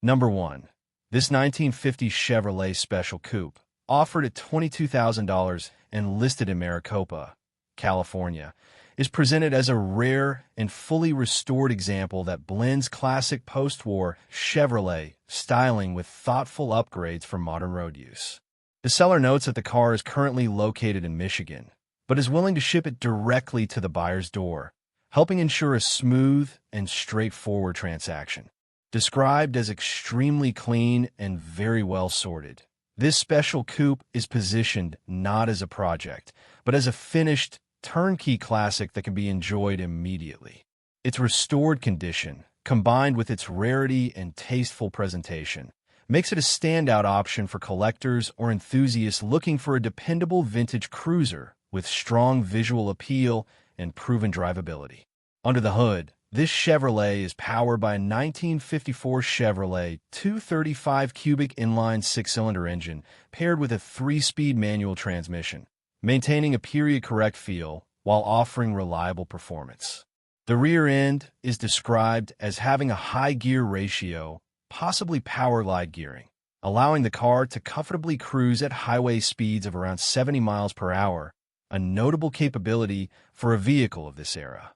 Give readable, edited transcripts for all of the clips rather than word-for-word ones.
Number 1. This 1950 Chevrolet Special Coupe, offered at $22,000 and listed in Maricopa, California, is presented as a rare and fully restored example that blends classic post-war Chevrolet styling with thoughtful upgrades for modern road use. The seller notes that the car is currently located in Michigan, but is willing to ship it directly to the buyer's door, helping ensure a smooth and straightforward transaction. Described as extremely clean and very well sorted, this special coupe is positioned not as a project, but as a finished, turnkey classic that can be enjoyed immediately. Its restored condition, combined with its rarity and tasteful presentation, makes it a standout option for collectors or enthusiasts looking for a dependable vintage cruiser with strong visual appeal and proven drivability. Under the hood, this Chevrolet is powered by a 1954 Chevrolet 235 cubic inline six-cylinder engine paired with a 3-speed manual transmission, maintaining a period-correct feel while offering reliable performance. The rear end is described as having a high gear ratio, possibly power glide gearing, allowing the car to comfortably cruise at highway speeds of around 70 miles per hour, a notable capability for a vehicle of this era.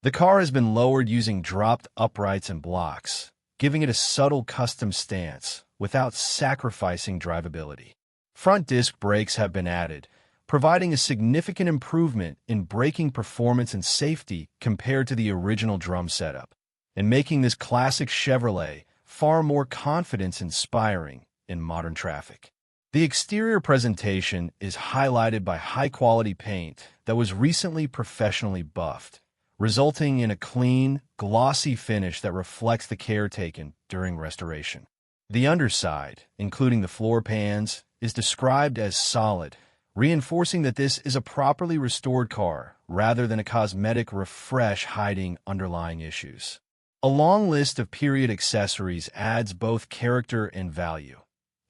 The car has been lowered using dropped uprights and blocks, giving it a subtle custom stance without sacrificing drivability. Front disc brakes have been added, providing a significant improvement in braking performance and safety compared to the original drum setup, and making this classic Chevrolet far more confidence-inspiring in modern traffic. The exterior presentation is highlighted by high-quality paint that was recently professionally buffed, resulting in a clean, glossy finish that reflects the care taken during restoration. The underside, including the floor pans, is described as solid, reinforcing that this is a properly restored car rather than a cosmetic refresh hiding underlying issues. A long list of period accessories adds both character and value,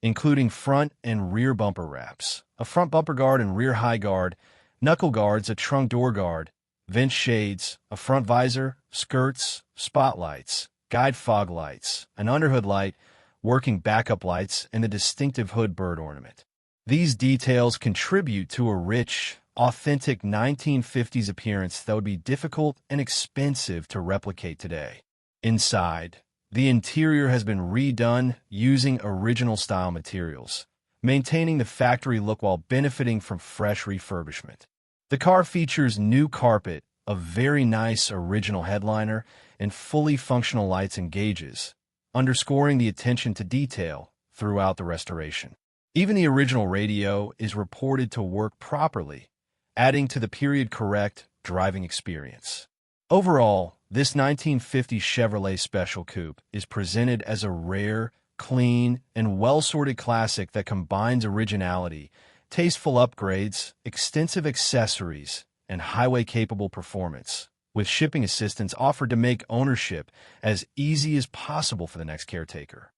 including front and rear bumper wraps, a front bumper guard and rear high guard, knuckle guards, a trunk door guard, vent shades, a front visor, skirts, spotlights, guide fog lights, an underhood light, working backup lights, and a distinctive hood bird ornament. These details contribute to a rich, authentic 1950s appearance that would be difficult and expensive to replicate today. Inside, the interior has been redone using original-style materials, maintaining the factory look while benefiting from fresh refurbishment. The car features new carpet, a very nice original headliner, and fully functional lights and gauges, underscoring the attention to detail throughout the restoration. Even the original radio is reported to work properly, adding to the period-correct driving experience. Overall, this 1950 Chevrolet Special Coupe is presented as a rare, clean, and well-sorted classic that combines originality, tasteful upgrades, extensive accessories, and highway-capable performance, with shipping assistance offered to make ownership as easy as possible for the next caretaker.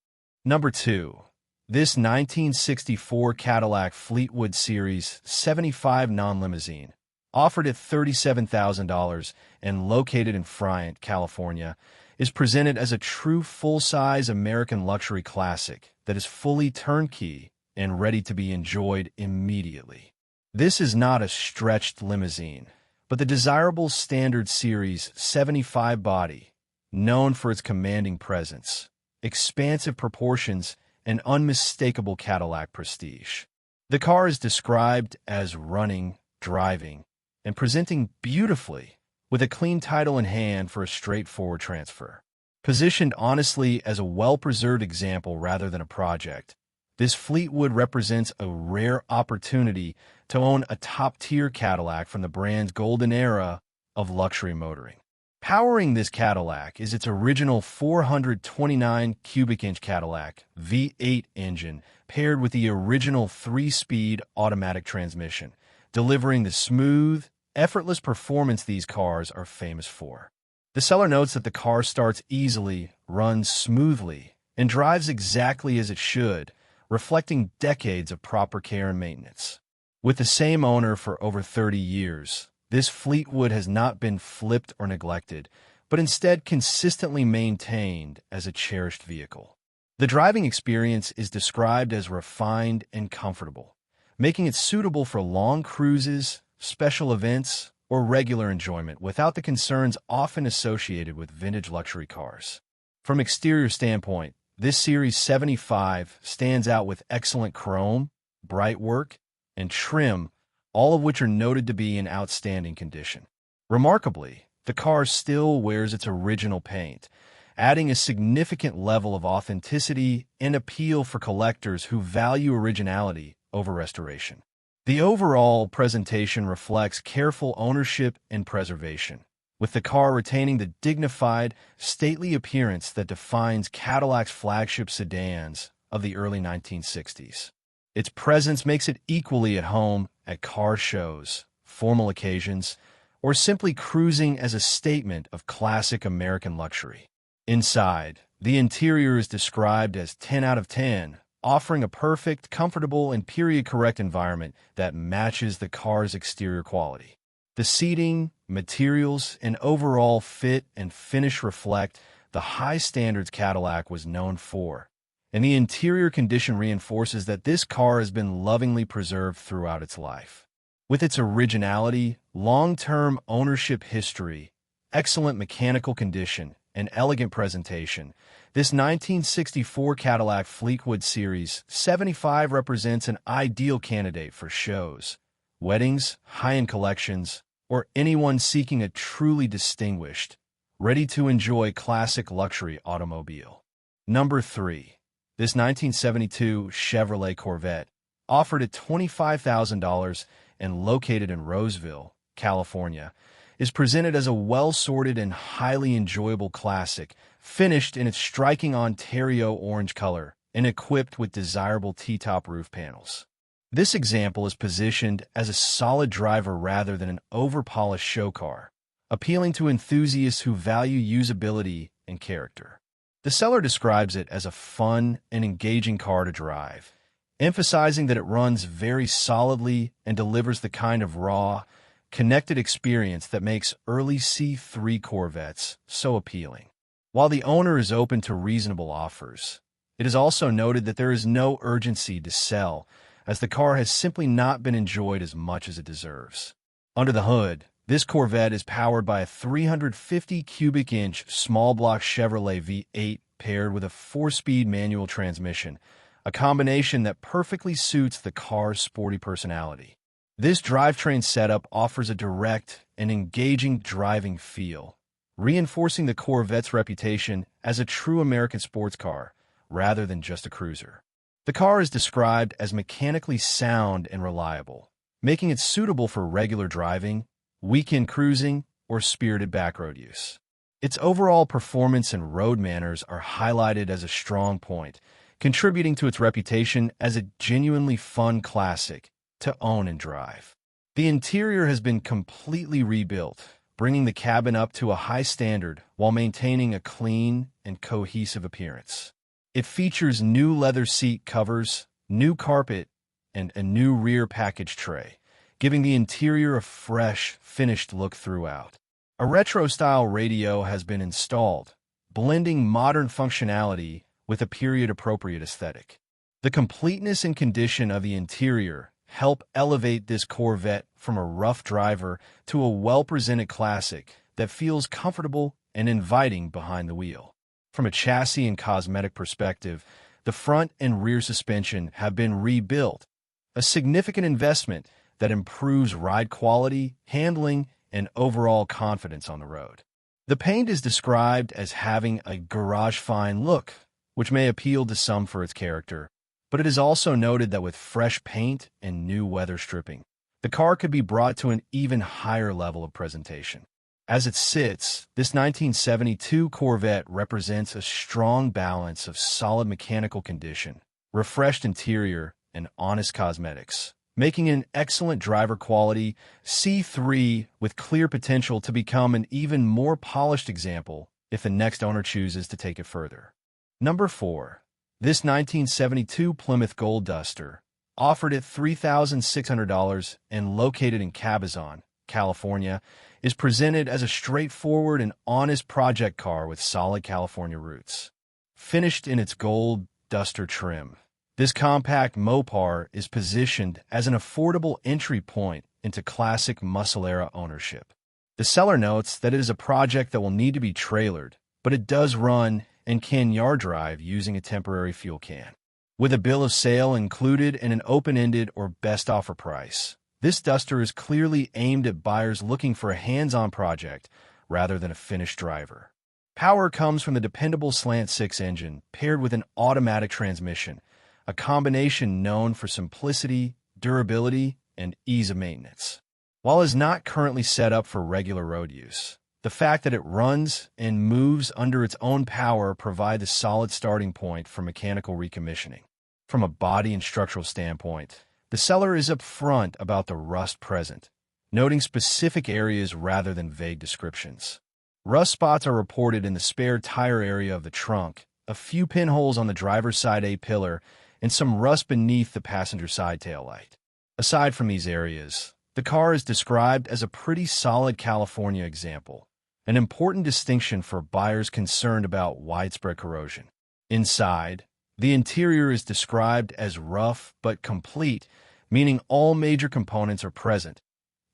Number 2. This 1964 Cadillac Fleetwood Series 75 non-limousine, offered at $37,000 and located in Friant, California, is presented as a true full-size American luxury classic that is fully turnkey and ready to be enjoyed immediately. This is not a stretched limousine, but the desirable Standard Series 75 body, known for its commanding presence, expansive proportions, and unmistakable Cadillac prestige. The car is described as running, driving, and presenting beautifully, with a clean title in hand for a straightforward transfer. Positioned honestly as a well-preserved example rather than a project, this Fleetwood represents a rare opportunity to own a top-tier Cadillac from the brand's golden era of luxury motoring. Powering this Cadillac is its original 429 cubic inch Cadillac V8 engine paired with the original 3-speed automatic transmission, delivering the smooth, effortless performance these cars are famous for. The seller notes that the car starts easily, runs smoothly, and drives exactly as it should, reflecting decades of proper care and maintenance. With the same owner for over 30 years, this Fleetwood has not been flipped or neglected, but instead consistently maintained as a cherished vehicle. The driving experience is described as refined and comfortable, making it suitable for long cruises, special events, or regular enjoyment without the concerns often associated with vintage luxury cars. From exterior standpoint, this Series 75 stands out with excellent chrome, bright work, and trim, all of which are noted to be in outstanding condition. Remarkably, the car still wears its original paint, adding a significant level of authenticity and appeal for collectors who value originality over restoration. The overall presentation reflects careful ownership and preservation, with the car retaining the dignified, stately appearance that defines Cadillac's flagship sedans of the early 1960s. Its presence makes it equally at home at car shows, formal occasions, or simply cruising as a statement of classic American luxury. Inside, the interior is described as 10 out of 10, offering a perfect, comfortable, and period-correct environment that matches the car's exterior quality. The seating, materials, and overall fit and finish reflect the high standards Cadillac was known for, and the interior condition reinforces that this car has been lovingly preserved throughout its life. With its originality, long-term ownership history, excellent mechanical condition, and elegant presentation, this 1964 Cadillac Fleetwood Series 75 represents an ideal candidate for shows, weddings, high-end collections, or anyone seeking a truly distinguished, ready-to-enjoy classic luxury automobile. Number 3. This 1972 Chevrolet Corvette, offered at $25,000 and located in Roseville, California, is presented as a well-sorted and highly enjoyable classic, finished in its striking Ontario orange color and equipped with desirable T-top roof panels. This example is positioned as a solid driver rather than an over-polished show car, appealing to enthusiasts who value usability and character. The seller describes it as a fun and engaging car to drive, emphasizing that it runs very solidly and delivers the kind of raw, connected experience that makes early C3 Corvettes so appealing. While the owner is open to reasonable offers, it is also noted that there is no urgency to sell, as the car has simply not been enjoyed as much as it deserves. Under the hood, this Corvette is powered by a 350 cubic inch small block Chevrolet V8 paired with a 4-speed manual transmission, a combination that perfectly suits the car's sporty personality. This drivetrain setup offers a direct and engaging driving feel, reinforcing the Corvette's reputation as a true American sports car rather than just a cruiser. The car is described as mechanically sound and reliable, making it suitable for regular driving, weekend cruising, or spirited backroad use. Its overall performance and road manners are highlighted as a strong point, contributing to its reputation as a genuinely fun classic to own and drive. The interior has been completely rebuilt, bringing the cabin up to a high standard while maintaining a clean and cohesive appearance. It features new leather seat covers, new carpet, and a new rear package tray, giving the interior a fresh, finished look throughout. A retro-style radio has been installed, blending modern functionality with a period-appropriate aesthetic. The completeness and condition of the interior help elevate this Corvette from a rough driver to a well-presented classic that feels comfortable and inviting behind the wheel. From a chassis and cosmetic perspective, the front and rear suspension have been rebuilt, a significant investment that improves ride quality, handling, and overall confidence on the road. The paint is described as having a garage-fine look, which may appeal to some for its character, but it is also noted that with fresh paint and new weather stripping, the car could be brought to an even higher level of presentation. As it sits, this 1972 Corvette represents a strong balance of solid mechanical condition, refreshed interior, and honest cosmetics, making it an excellent driver quality C3 with clear potential to become an even more polished example if the next owner chooses to take it further. Number 4. This 1972 Plymouth Gold Duster, offered at $3,600 and located in Cabazon, California, is presented as a straightforward and honest project car with solid California roots. finished in its gold duster trim. This compact Mopar is positioned as an affordable entry point into classic muscle-era ownership. The seller notes that it is a project that will need to be trailered, but it does run and can yard drive using a temporary fuel can. With a bill of sale included and an open-ended or best offer price, this duster is clearly aimed at buyers looking for a hands-on project rather than a finished driver. Power comes from the dependable slant-six engine paired with an automatic transmission, a combination known for simplicity, durability, and ease of maintenance. While it is not currently set up for regular road use, the fact that it runs and moves under its own power provides a solid starting point for mechanical recommissioning. From a body and structural standpoint, the seller is upfront about the rust present, noting specific areas rather than vague descriptions. Rust spots are reported in the spare tire area of the trunk, a few pinholes on the driver's side A-pillar, and some rust beneath the passenger side taillight. Aside from these areas, the car is described as a pretty solid California example, an important distinction for buyers concerned about widespread corrosion. Inside, the interior is described as rough but complete, meaning all major components are present,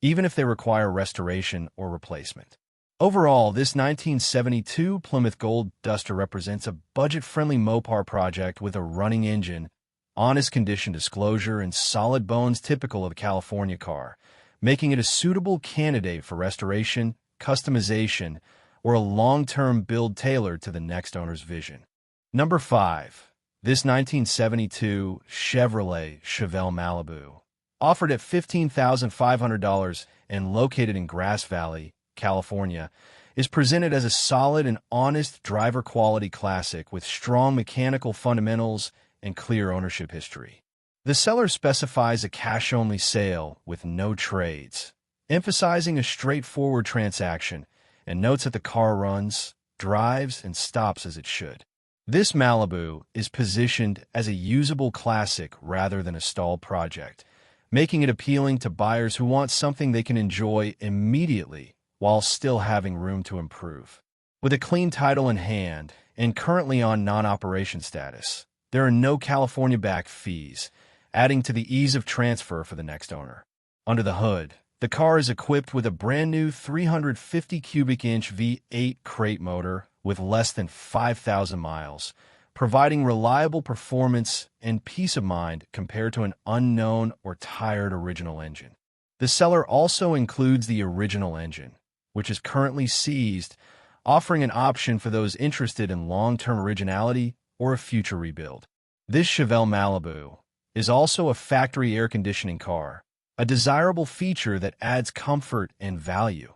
even if they require restoration or replacement. Overall, this 1972 Plymouth Gold Duster represents a budget-friendly Mopar project with a running engine, honest condition disclosure, and solid bones typical of a California car, making it a suitable candidate for restoration, customization, or a long-term build tailored to the next owner's vision. Number 5. This 1972 Chevrolet Chevelle Malibu, offered at $15,500 and located in Grass Valley, California, is presented as a solid and honest driver-quality classic with strong mechanical fundamentals and clear ownership history. The seller specifies a cash-only sale with no trades, emphasizing a straightforward transaction, and notes that the car runs, drives, and stops as it should. This Malibu is positioned as a usable classic rather than a stalled project, making it appealing to buyers who want something they can enjoy immediately while still having room to improve. With a clean title in hand and currently on non-operation status, there are no California back fees, adding to the ease of transfer for the next owner. Under the hood, the car is equipped with a brand new 350 cubic inch V8 crate motor with less than 5,000 miles, providing reliable performance and peace of mind compared to an unknown or tired original engine. The seller also includes the original engine, which is currently seized, offering an option for those interested in long-term originality or a future rebuild. This Chevelle Malibu is also a factory air conditioning car, a desirable feature that adds comfort and value,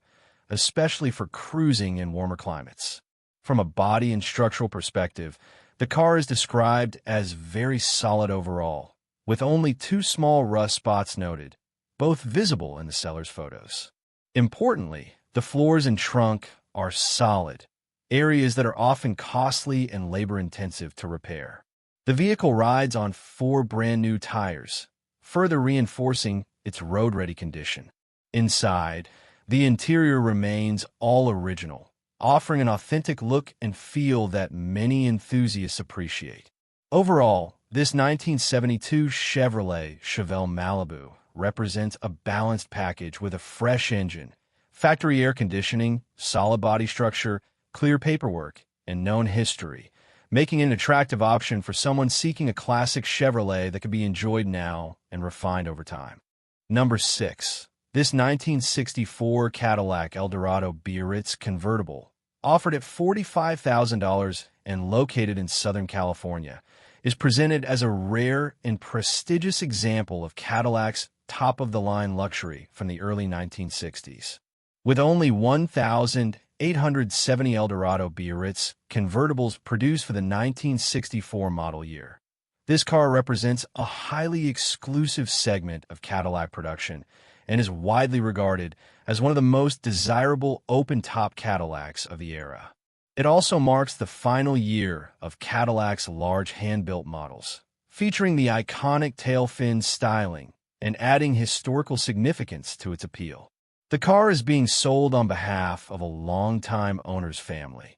especially for cruising in warmer climates. From a body and structural perspective, the car is described as very solid overall, with only 2 small rust spots noted, both visible in the seller's photos. Importantly, the floors and trunk are solid, areas that are often costly and labor-intensive to repair. The vehicle rides on 4 brand-new tires, further reinforcing its road-ready condition. Inside, the interior remains all original, offering an authentic look and feel that many enthusiasts appreciate. Overall, this 1972 Chevrolet Chevelle Malibu represents a balanced package with a fresh engine, factory air conditioning, solid body structure, clear paperwork, and known history, making it an attractive option for someone seeking a classic Chevrolet that can be enjoyed now and refined over time. Number 6. This 1964 Cadillac Eldorado Biarritz convertible, offered at $45,000 and located in Southern California, is presented as a rare and prestigious example of Cadillac's top-of-the-line luxury from the early 1960s. With only 1,870 Eldorado Biarritz convertibles produced for the 1964 model year, this car represents a highly exclusive segment of Cadillac production and is widely regarded as one of the most desirable open-top Cadillacs of the era. It also marks the final year of Cadillac's large hand-built models, featuring the iconic tail fin styling and adding historical significance to its appeal. The car is being sold on behalf of a longtime owner's family,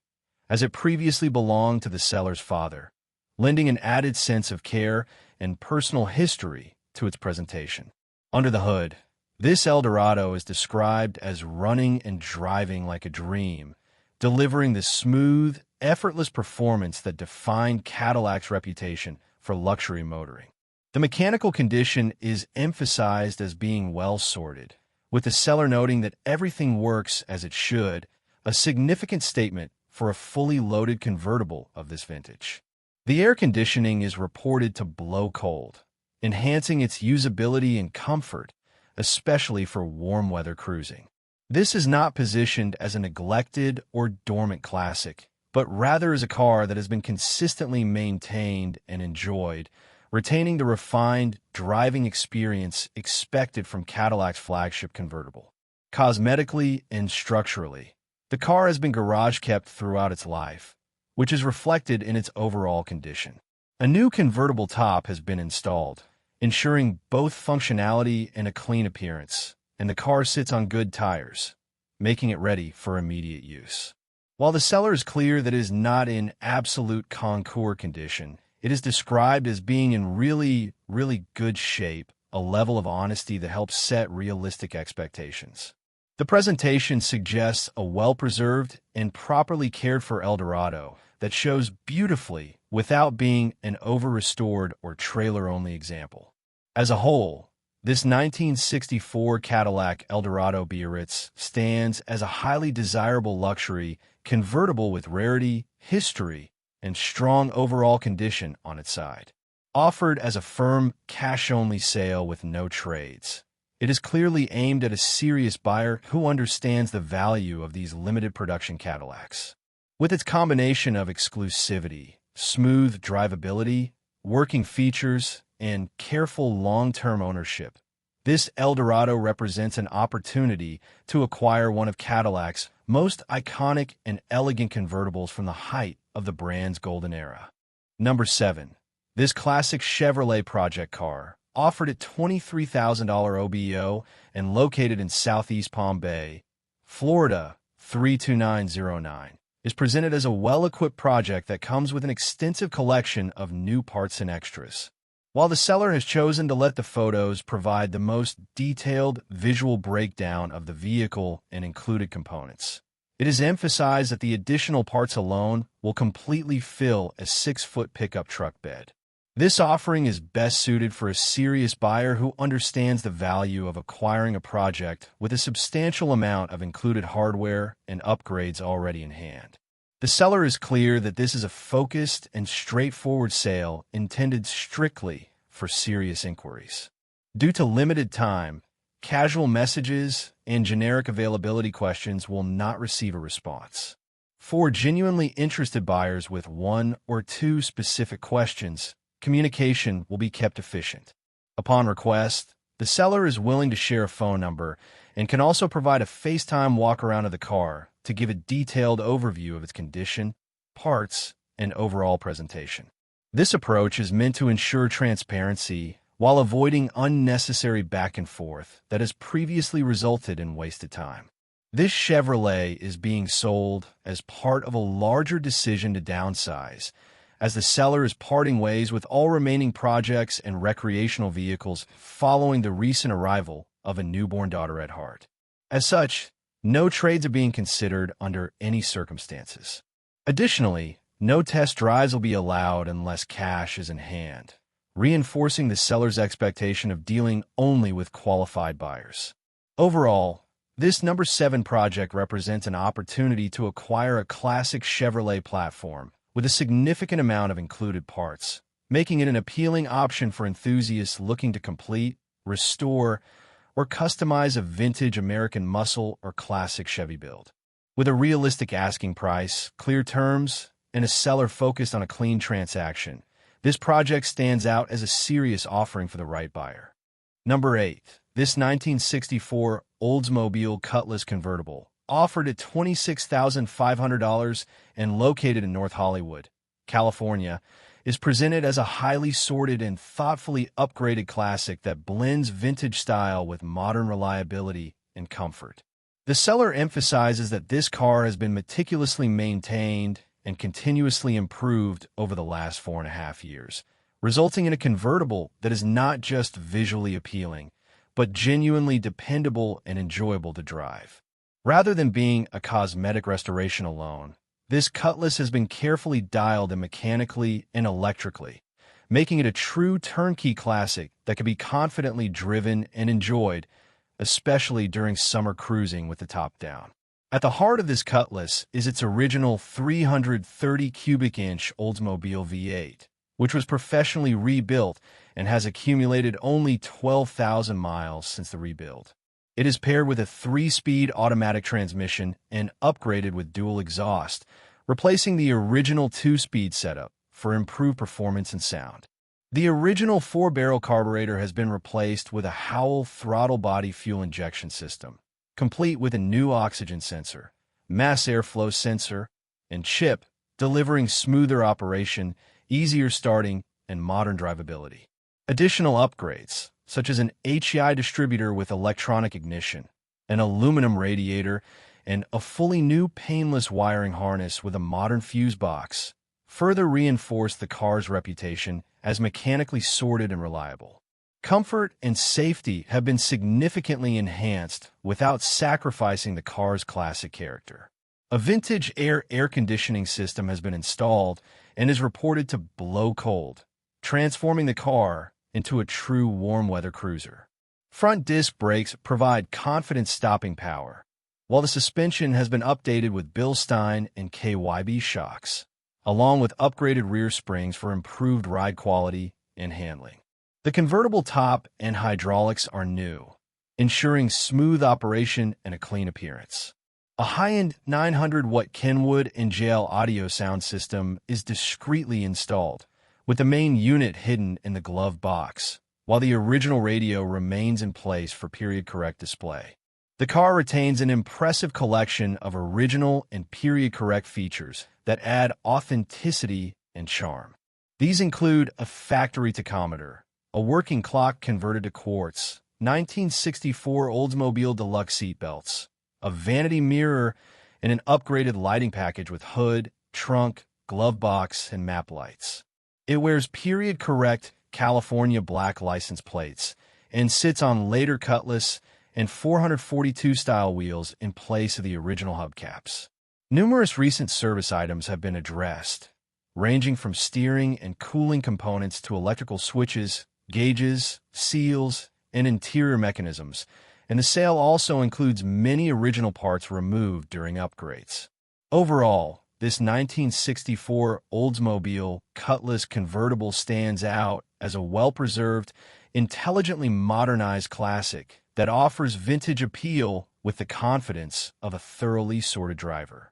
as it previously belonged to the seller's father, lending an added sense of care and personal history to its presentation. Under the hood, this Eldorado is described as running and driving like a dream, delivering the smooth, effortless performance that defined Cadillac's reputation for luxury motoring. The mechanical condition is emphasized as being well-sorted, with the seller noting that everything works as it should, a significant statement for a fully loaded convertible of this vintage. The air conditioning is reported to blow cold, enhancing its usability and comfort, especially for warm weather cruising. This is not positioned as a neglected or dormant classic, but rather as a car that has been consistently maintained and enjoyed, retaining the refined driving experience expected from Cadillac's flagship convertible. Cosmetically and structurally, the car has been garage-kept throughout its life, which is reflected in its overall condition. A new convertible top has been installed, ensuring both functionality and a clean appearance, and the car sits on good tires, making it ready for immediate use. While the seller is clear that it is not in absolute concours condition, it is described as being in really good shape, a level of honesty that helps set realistic expectations. The presentation suggests a well-preserved and properly cared-for Eldorado that shows beautifully without being an over-restored or trailer-only example. As a whole, this 1964 Cadillac Eldorado Biarritz stands as a highly desirable luxury convertible with rarity, history, and strong overall condition on its side. Offered as a firm, cash-only sale with no trades, it is clearly aimed at a serious buyer who understands the value of these limited production Cadillacs. With its combination of exclusivity, smooth drivability, working features, and careful long-term ownership, this Eldorado represents an opportunity to acquire one of Cadillac's most iconic and elegant convertibles from the height of the brand's golden era. Number 7. This classic Chevrolet project car, offered at $23,000 OBO and located in Southeast Palm Bay, Florida 32909, is presented as a well-equipped project that comes with an extensive collection of new parts and extras. While the seller has chosen to let the photos provide the most detailed visual breakdown of the vehicle and included components, it is emphasized that the additional parts alone will completely fill a 6-foot pickup truck bed. This offering is best suited for a serious buyer who understands the value of acquiring a project with a substantial amount of included hardware and upgrades already in hand. The seller is clear that this is a focused and straightforward sale intended strictly for serious inquiries. Due to limited time, casual messages and generic availability questions will not receive a response. For genuinely interested buyers with 1 or 2 specific questions, communication will be kept efficient. Upon request, the seller is willing to share a phone number and can also provide a FaceTime walk-around of the car to give a detailed overview of its condition, parts, and overall presentation. This approach is meant to ensure transparency while avoiding unnecessary back and forth that has previously resulted in wasted time. This Chevrolet is being sold as part of a larger decision to downsize, as the seller is parting ways with all remaining projects and recreational vehicles following the recent arrival of a newborn daughter at heart. As such, no trades are being considered under any circumstances. Additionally, no test drives will be allowed unless cash is in hand, reinforcing the seller's expectation of dealing only with qualified buyers. Overall, this number 7 project represents an opportunity to acquire a classic Chevrolet platform with a significant amount of included parts, making it an appealing option for enthusiasts looking to complete, restore, or customize a vintage American muscle or classic Chevy build. With a realistic asking price, clear terms, and a seller focused on a clean transaction, this project stands out as a serious offering for the right buyer. Number 8. This 1964 Oldsmobile Cutlass convertible, offered at $26,500 and located in North Hollywood, California, is presented as a highly sorted and thoughtfully upgraded classic that blends vintage style with modern reliability and comfort. The seller emphasizes that this car has been meticulously maintained and continuously improved over the last 4.5 years, resulting in a convertible that is not just visually appealing, but genuinely dependable and enjoyable to drive. Rather than being a cosmetic restoration alone, this Cutlass has been carefully dialed in mechanically and electrically, making it a true turnkey classic that can be confidently driven and enjoyed, especially during summer cruising with the top down. At the heart of this Cutlass is its original 330 cubic inch Oldsmobile V8, which was professionally rebuilt and has accumulated only 12,000 miles since the rebuild. It is paired with a 3-speed automatic transmission and upgraded with dual exhaust, replacing the original 2-speed setup for improved performance and sound. The original 4-barrel carburetor has been replaced with a Howell throttle body fuel injection system, complete with a new oxygen sensor, mass airflow sensor, and chip, delivering smoother operation, easier starting, and modern drivability. Additional upgrades, such as an HEI distributor with electronic ignition, an aluminum radiator, and a fully new painless wiring harness with a modern fuse box, further reinforce the car's reputation as mechanically sorted and reliable. Comfort and safety have been significantly enhanced without sacrificing the car's classic character. A vintage air conditioning system has been installed and is reported to blow cold, transforming the car into a true warm-weather cruiser. Front disc brakes provide confident stopping power, while the suspension has been updated with Bilstein and KYB shocks, along with upgraded rear springs for improved ride quality and handling. The convertible top and hydraulics are new, ensuring smooth operation and a clean appearance. A high-end 900-watt Kenwood and JL audio sound system is discreetly installed, with the main unit hidden in the glove box, while the original radio remains in place for period-correct display. The car retains an impressive collection of original and period-correct features that add authenticity and charm. These include a factory tachometer, a working clock converted to quartz, 1964 Oldsmobile Deluxe seatbelts, a vanity mirror, and an upgraded lighting package with hood, trunk, glove box, and map lights. It wears period-correct California black license plates and sits on later Cutlass and 442-style wheels in place of the original hubcaps. Numerous recent service items have been addressed, ranging from steering and cooling components to electrical switches, gauges, seals, and interior mechanisms, and the sale also includes many original parts removed during upgrades. Overall, this 1964 Oldsmobile Cutlass convertible stands out as a well-preserved, intelligently modernized classic that offers vintage appeal with the confidence of a thoroughly sorted driver.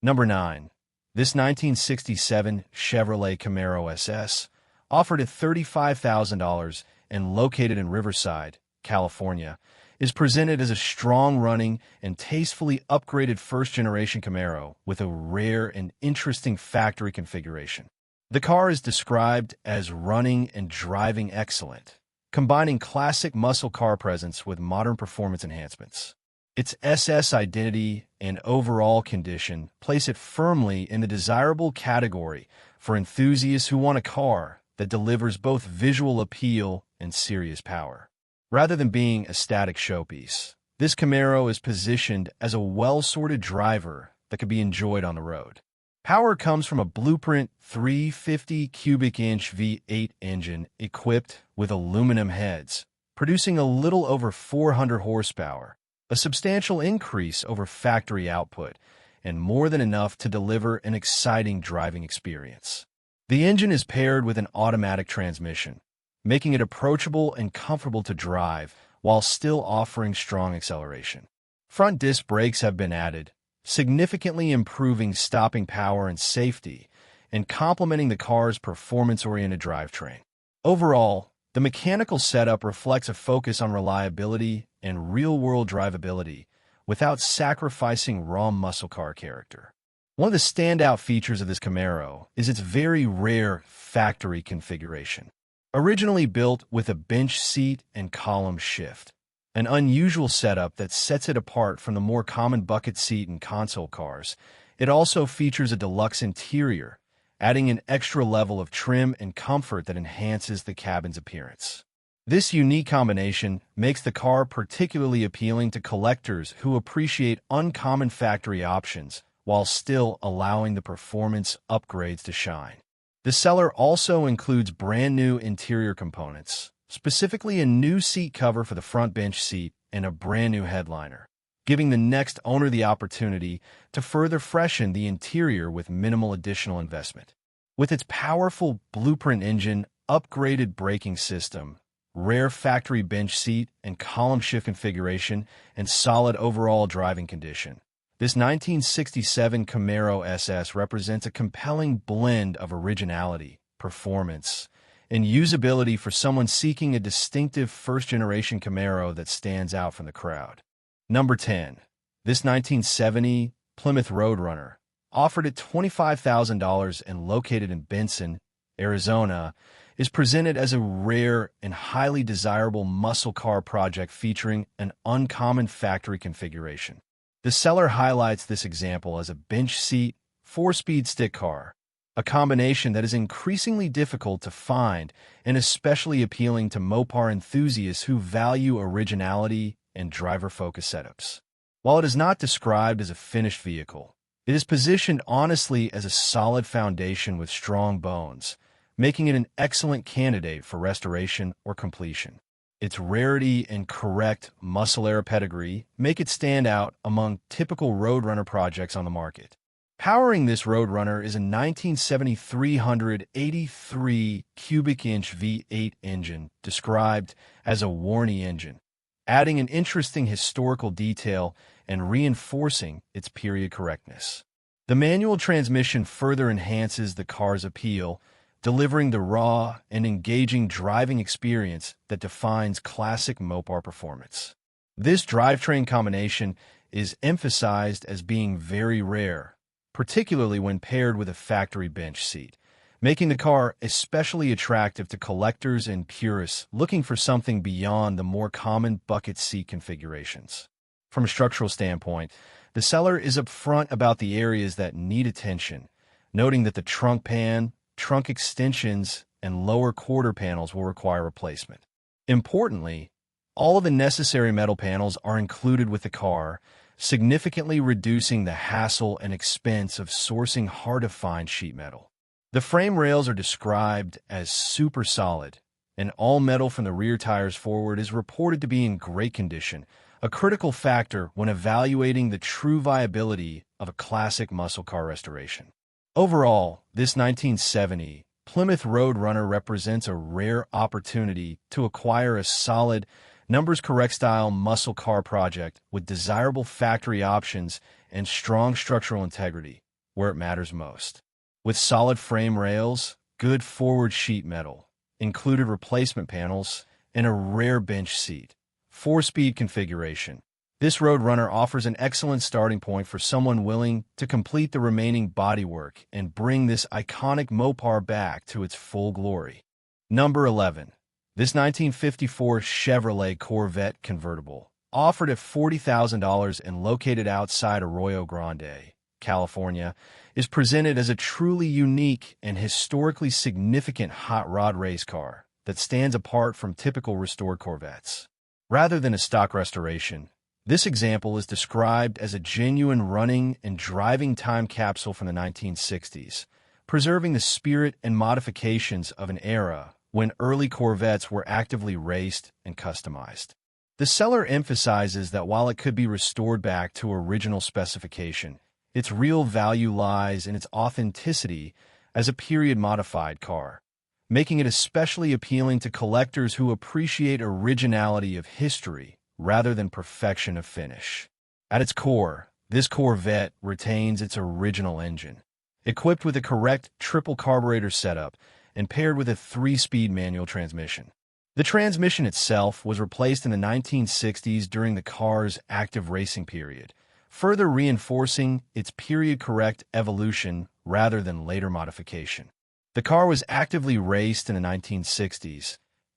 Number 9. This 1967 Chevrolet Camaro SS, offered at $35,000 and located in Riverside, California, is presented as a strong-running and tastefully upgraded first-generation Camaro with a rare and interesting factory configuration. The car is described as running and driving excellent, combining classic muscle car presence with modern performance enhancements. Its SS identity and overall condition place it firmly in the desirable category for enthusiasts who want a car that delivers both visual appeal and serious power. Rather than being a static showpiece, this Camaro is positioned as a well-sorted driver that can be enjoyed on the road. Power comes from a Blueprint 350 cubic inch V8 engine equipped with aluminum heads, producing a little over 400 horsepower, a substantial increase over factory output, and more than enough to deliver an exciting driving experience. The engine is paired with an automatic transmission, making it approachable and comfortable to drive while still offering strong acceleration. Front disc brakes have been added, significantly improving stopping power and safety and complementing the car's performance-oriented drivetrain. Overall, the mechanical setup reflects a focus on reliability and real-world drivability without sacrificing raw muscle car character. One of the standout features of this Camaro is its very rare factory configuration. Originally built with a bench seat and column shift, an unusual setup that sets it apart from the more common bucket seat and console cars, It also features a deluxe interior, adding an extra level of trim and comfort that enhances the cabin's appearance. This unique combination makes the car particularly appealing to collectors who appreciate uncommon factory options while still allowing the performance upgrades to shine. The seller also includes brand new interior components, specifically a new seat cover for the front bench seat and a brand new headliner, giving the next owner the opportunity to further freshen the interior with minimal additional investment. With its powerful blueprint engine, upgraded braking system, rare factory bench seat and column shift configuration, and solid overall driving condition, this 1967 Camaro SS represents a compelling blend of originality, performance, and usability for someone seeking a distinctive first-generation Camaro that stands out from the crowd. Number 10. This 1970 Plymouth Roadrunner, offered at $25,000 and located in Benson, Arizona, is presented as a rare and highly desirable muscle car project featuring an uncommon factory configuration. The seller highlights this example as a bench seat, 4-speed stick car, a combination that is increasingly difficult to find and especially appealing to Mopar enthusiasts who value originality and driver-focused setups. While it is not described as a finished vehicle, it is positioned honestly as a solid foundation with strong bones, making it an excellent candidate for restoration or completion. Its rarity and correct muscle-air pedigree make it stand out among typical Roadrunner projects on the market. Powering this Roadrunner is a 1973 cubic inch V8 engine described as a Warney engine, adding an interesting historical detail and reinforcing its period correctness. The manual transmission further enhances the car's appeal, delivering the raw and engaging driving experience that defines classic Mopar performance. This drivetrain combination is emphasized as being very rare, particularly when paired with a factory bench seat, making the car especially attractive to collectors and purists looking for something beyond the more common bucket seat configurations. From a structural standpoint, the seller is upfront about the areas that need attention, noting that the trunk pan, trunk extensions, and lower quarter panels will require replacement. Importantly, all of the necessary metal panels are included with the car, significantly reducing the hassle and expense of sourcing hard-to-find sheet metal. The frame rails are described as super solid, and all metal from the rear tires forward is reported to be in great condition, a critical factor when evaluating the true viability of a classic muscle car restoration. Overall, this 1970 Plymouth Roadrunner represents a rare opportunity to acquire a solid, numbers-correct style muscle car project with desirable factory options and strong structural integrity, where it matters most. With solid frame rails, good forward sheet metal, included replacement panels, and a rare bench seat, 4-speed configuration, this Roadrunner offers an excellent starting point for someone willing to complete the remaining bodywork and bring this iconic Mopar back to its full glory. Number 11. This 1954 Chevrolet Corvette convertible, offered at $40,000 and located outside Arroyo Grande, California, is presented as a truly unique and historically significant hot rod race car that stands apart from typical restored Corvettes. Rather than a stock restoration, this example is described as a genuine running and driving time capsule from the 1960s, preserving the spirit and modifications of an era when early Corvettes were actively raced and customized. The seller emphasizes that while it could be restored back to original specification, its real value lies in its authenticity as a period-modified car, making it especially appealing to collectors who appreciate originality of history rather than perfection of finish. At its core, this Corvette retains its original engine, equipped with a correct triple carburetor setup and paired with a 3-speed manual transmission. The transmission itself was replaced in the 1960s during the car's active racing period, further reinforcing its period-correct evolution rather than later modification. The car was actively raced in the 1960s,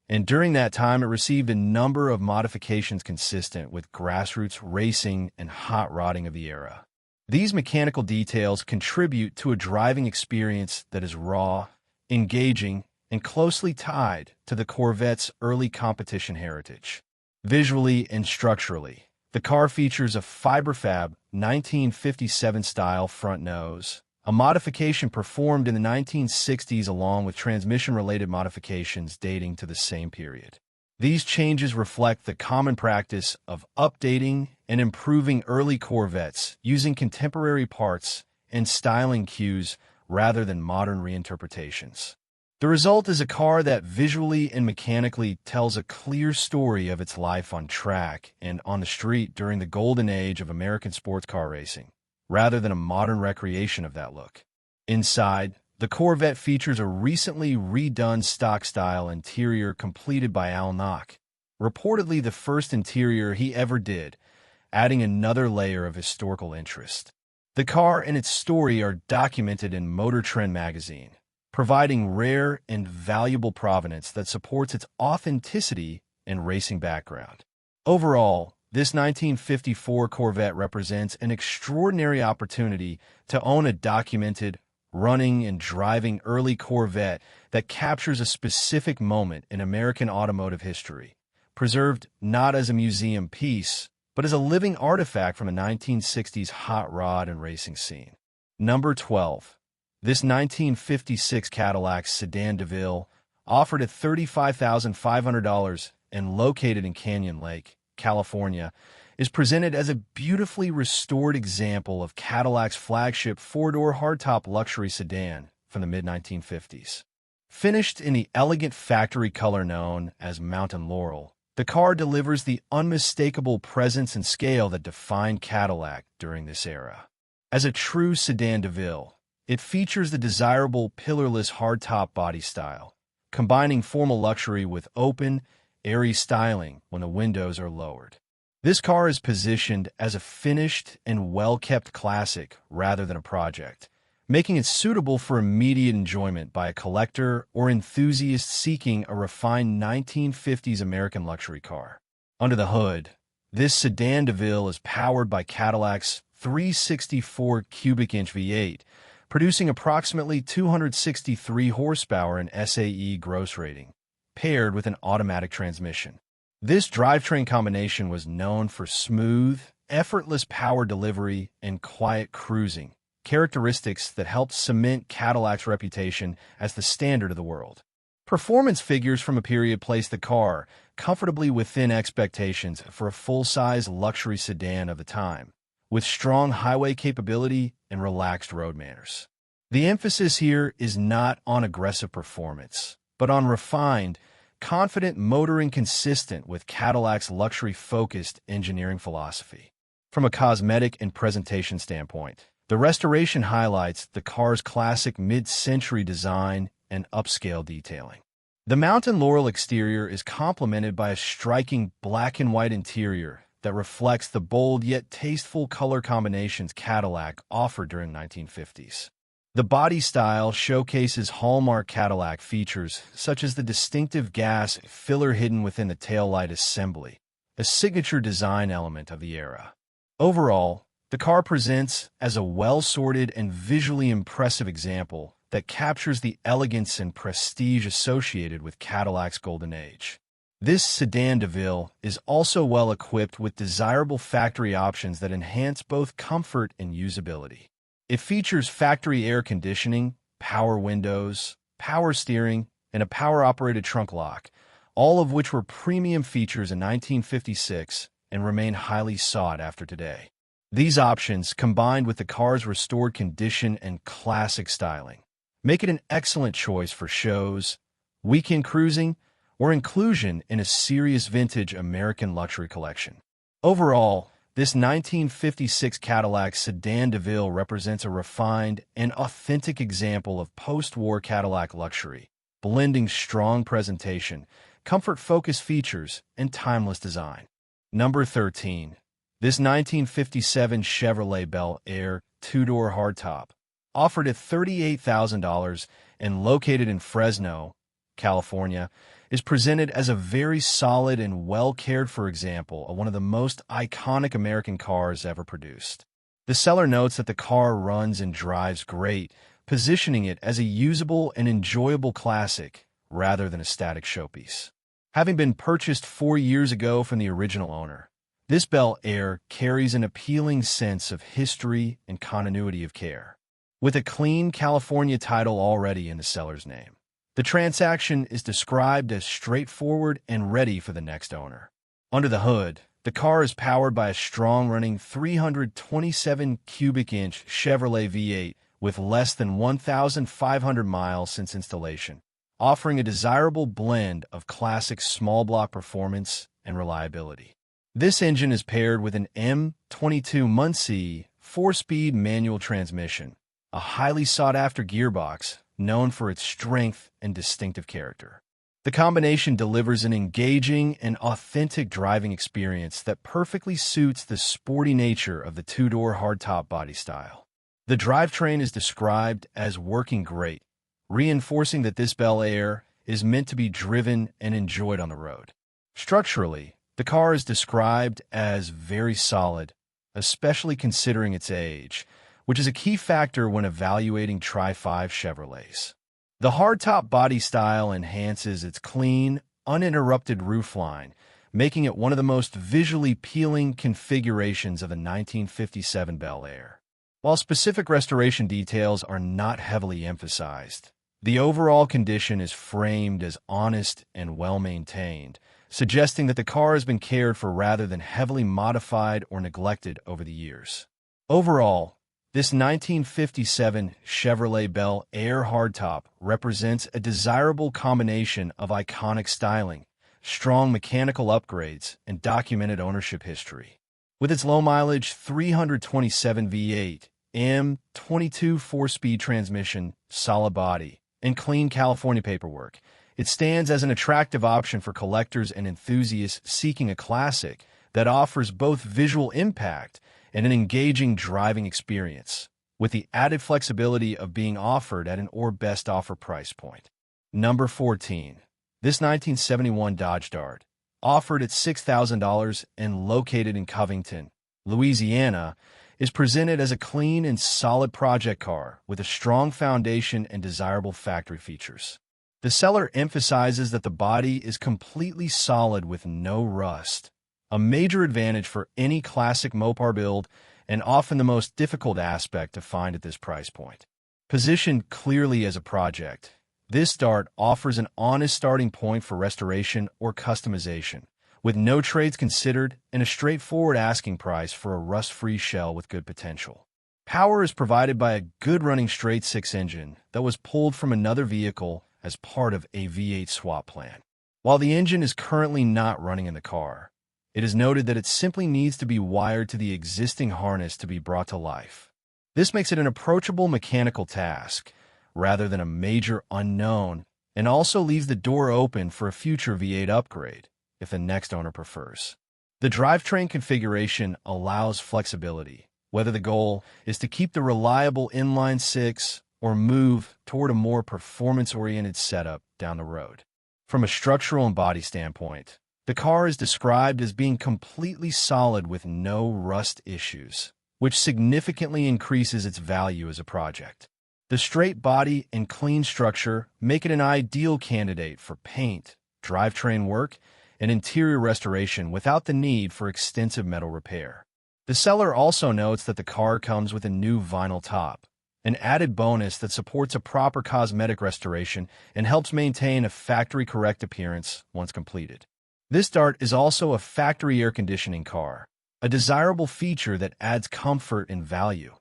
and during that time it received a number of modifications consistent with grassroots racing and hot rodding of the era. These mechanical details contribute to a driving experience that is raw, engaging, and closely tied to the Corvette's early competition heritage. Visually and structurally, the car features a fiberfab 1957-style front nose, a modification performed in the 1960s along with transmission-related modifications dating to the same period. These changes reflect the common practice of updating and improving early Corvettes using contemporary parts and styling cues rather than modern reinterpretations. The result is a car that visually and mechanically tells a clear story of its life on track and on the street during the golden age of American sports car racing, rather than a modern recreation of that look. Inside, the Corvette features a recently redone stock-style interior completed by Al Nock, reportedly the first interior he ever did, adding another layer of historical interest. The car and its story are documented in Motor Trend magazine, providing rare and valuable provenance that supports its authenticity and racing background. Overall, this 1954 Corvette represents an extraordinary opportunity to own a documented, running and driving early Corvette that captures a specific moment in American automotive history, preserved not as a museum piece, but as a living artifact from the 1960s hot rod and racing scene. Number 12. This 1956 Cadillac Sedan DeVille, offered at $35,500 and located in Canyon Lake, California, is presented as a beautifully restored example of Cadillac's flagship four-door hardtop luxury sedan from the mid-1950s. Finished in the elegant factory color known as Mountain Laurel, the car delivers the unmistakable presence and scale that defined Cadillac during this era. As a true Sedan DeVille, it features the desirable pillarless hardtop body style, combining formal luxury with open, airy styling when the windows are lowered. This car is positioned as a finished and well-kept classic rather than a project, making it suitable for immediate enjoyment by a collector or enthusiast seeking a refined 1950s American luxury car. Under the hood, this Sedan DeVille is powered by Cadillac's 364 cubic inch V8, producing approximately 263 horsepower in SAE gross rating, paired with an automatic transmission. This drivetrain combination was known for smooth, effortless power delivery and quiet cruising, characteristics that helped cement Cadillac's reputation as the standard of the world. Performance figures from a period place the car comfortably within expectations for a full-size luxury sedan of the time, with strong highway capability and relaxed road manners. The emphasis here is not on aggressive performance, but on refined, confident motoring consistent with Cadillac's luxury-focused engineering philosophy. From a cosmetic and presentation standpoint, the restoration highlights the car's classic mid-century design and upscale detailing. The Mountain Laurel exterior is complemented by a striking black and white interior that reflects the bold yet tasteful color combinations Cadillac offered during the 1950s. The body style showcases hallmark Cadillac features such as the distinctive gas filler hidden within the taillight assembly, a signature design element of the era. Overall, the car presents as a well-sorted and visually impressive example that captures the elegance and prestige associated with Cadillac's golden age. This Sedan DeVille is also well equipped with desirable factory options that enhance both comfort and usability. It features factory air conditioning, power windows, power steering, and a power-operated trunk lock, all of which were premium features in 1956 and remain highly sought after today. These options, combined with the car's restored condition and classic styling, make it an excellent choice for shows, weekend cruising, or inclusion in a serious vintage American luxury collection. Overall, this 1956 Cadillac Sedan DeVille represents a refined and authentic example of post-war Cadillac luxury, blending strong presentation, comfort-focused features, and timeless design. Number 13. This 1957 Chevrolet Bel Air two-door hardtop, offered at $38,000 and located in Fresno, California, is presented as a very solid and well-cared-for example of one of the most iconic American cars ever produced. The seller notes that the car runs and drives great, positioning it as a usable and enjoyable classic rather than a static showpiece. Having been purchased 4 years ago from the original owner, this Bel Air carries an appealing sense of history and continuity of care. With a clean California title already in the seller's name, the transaction is described as straightforward and ready for the next owner. Under the hood, the car is powered by a strong-running 327 cubic inch Chevrolet V8 with less than 1,500 miles since installation, offering a desirable blend of classic small-block performance and reliability. This engine is paired with an M22 Muncie 4-speed manual transmission, a highly sought-after gearbox known for its strength and distinctive character. The combination delivers an engaging and authentic driving experience that perfectly suits the sporty nature of the two-door hardtop body style. The drivetrain is described as working great, reinforcing that this Bel Air is meant to be driven and enjoyed on the road. Structurally, the car is described as very solid, especially considering its age, which is a key factor when evaluating Tri-5 Chevrolets. The hardtop body style enhances its clean, uninterrupted roofline, making it one of the most visually appealing configurations of the 1957 Bel Air. While specific restoration details are not heavily emphasized, the overall condition is framed as honest and well-maintained, suggesting that the car has been cared for rather than heavily modified or neglected over the years. Overall, this 1957 Chevrolet Bel Air hardtop represents a desirable combination of iconic styling, strong mechanical upgrades, and documented ownership history. With its low-mileage 327 V8, M22 4-speed transmission, solid body, and clean California paperwork, it stands as an attractive option for collectors and enthusiasts seeking a classic that offers both visual impact and an engaging driving experience, with the added flexibility of being offered at an or best offer price point. Number 14. This 1971 Dodge Dart, offered at $6,000 and located in Covington, Louisiana, is presented as a clean and solid project car with a strong foundation and desirable factory features. The seller emphasizes that the body is completely solid with no rust, a major advantage for any classic Mopar build and often the most difficult aspect to find at this price point. Positioned clearly as a project, this Dart offers an honest starting point for restoration or customization, with no trades considered and a straightforward asking price for a rust-free shell with good potential. Power is provided by a good-running straight-six engine that was pulled from another vehicle as part of a V8 swap plan. While the engine is currently not running in the car, it is noted that it simply needs to be wired to the existing harness to be brought to life. This makes it an approachable mechanical task, rather than a major unknown, and also leaves the door open for a future V8 upgrade, if the next owner prefers. The drivetrain configuration allows flexibility, whether the goal is to keep the reliable inline-six or move toward a more performance-oriented setup down the road. From a structural and body standpoint, the car is described as being completely solid with no rust issues, which significantly increases its value as a project. The straight body and clean structure make it an ideal candidate for paint, drivetrain work, and interior restoration without the need for extensive metal repair. The seller also notes that the car comes with a new vinyl top, an added bonus that supports a proper cosmetic restoration and helps maintain a factory-correct appearance once completed. This Dart is also a factory air conditioning car, a desirable feature that adds comfort and value,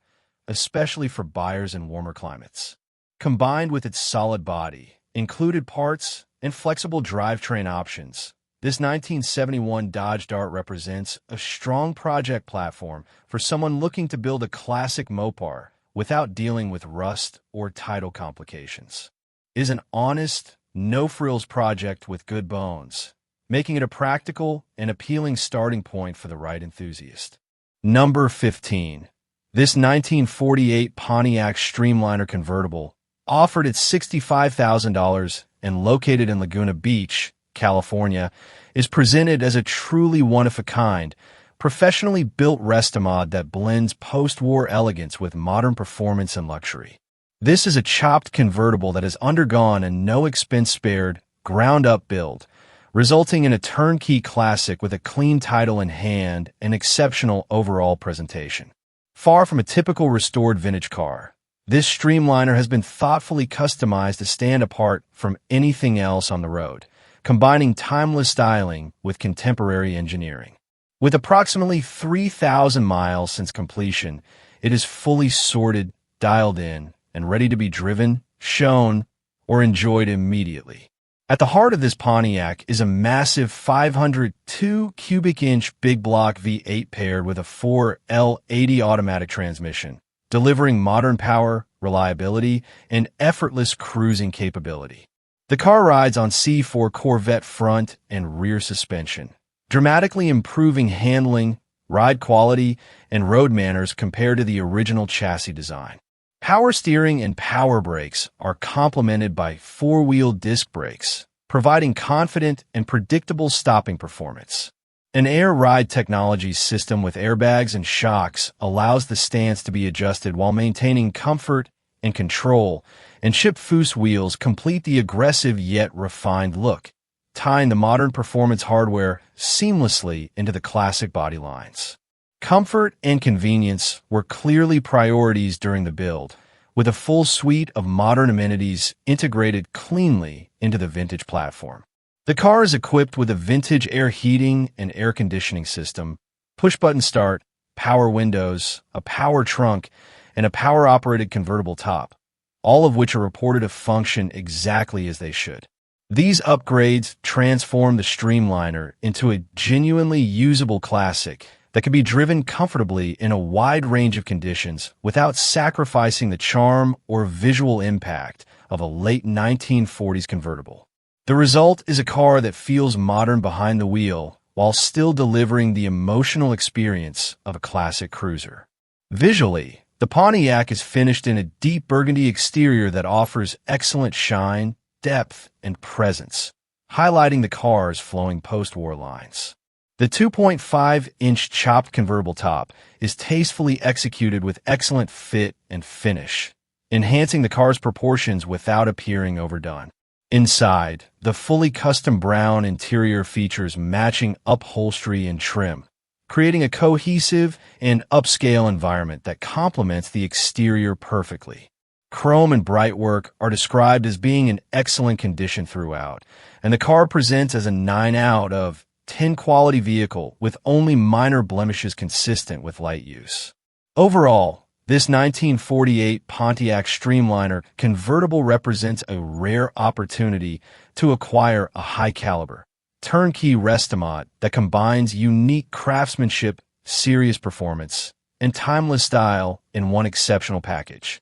especially for buyers in warmer climates. Combined with its solid body, included parts, and flexible drivetrain options, this 1971 Dodge Dart represents a strong project platform for someone looking to build a classic Mopar without dealing with rust or title complications. It is an honest, no-frills project with good bones, making it a practical and appealing starting point for the right enthusiast. Number 15. This 1948 Pontiac Streamliner convertible, offered at $65,000 and located in Laguna Beach, California, is presented as a truly one-of-a-kind, professionally built restomod that blends post-war elegance with modern performance and luxury. This is a chopped convertible that has undergone a no-expense-spared, ground-up build, resulting in a turnkey classic with a clean title in hand and exceptional overall presentation. Far from a typical restored vintage car, this streamliner has been thoughtfully customized to stand apart from anything else on the road, combining timeless styling with contemporary engineering. With approximately 3,000 miles since completion, it is fully sorted, dialed in, and ready to be driven, shown, or enjoyed immediately. At the heart of this Pontiac is a massive 502 cubic inch big block V8 paired with a 4L80 automatic transmission, delivering modern power, reliability, and effortless cruising capability. The car rides on C4 Corvette front and rear suspension, dramatically improving handling, ride quality, and road manners compared to the original chassis design. Power steering and power brakes are complemented by four-wheel disc brakes, providing confident and predictable stopping performance. An air ride technology system with airbags and shocks allows the stance to be adjusted while maintaining comfort and control, and Chip Foose wheels complete the aggressive yet refined look, tying the modern performance hardware seamlessly into the classic body lines. Comfort and convenience were clearly priorities during the build, with a full suite of modern amenities integrated cleanly into the vintage platform. The car is equipped with a vintage air heating and air conditioning system, push-button start, power windows, a power trunk, and a power-operated convertible top, all of which are reported to function exactly as they should. These upgrades transform the Streamliner into a genuinely usable classic that can be driven comfortably in a wide range of conditions without sacrificing the charm or visual impact of a late 1940s convertible. The result is a car that feels modern behind the wheel while still delivering the emotional experience of a classic cruiser. Visually, the Pontiac is finished in a deep burgundy exterior that offers excellent shine, depth, and presence, highlighting the car's flowing post-war lines. The 2.5-inch chopped convertible top is tastefully executed with excellent fit and finish, enhancing the car's proportions without appearing overdone. Inside, the fully custom brown interior features matching upholstery and trim, creating a cohesive and upscale environment that complements the exterior perfectly. Chrome and brightwork are described as being in excellent condition throughout, and the car presents as a 9 out of 10 quality vehicle with only minor blemishes consistent with light use. Overall, this 1948 Pontiac Streamliner convertible represents a rare opportunity to acquire a high-caliber, turnkey restomod that combines unique craftsmanship, serious performance, and timeless style in one exceptional package.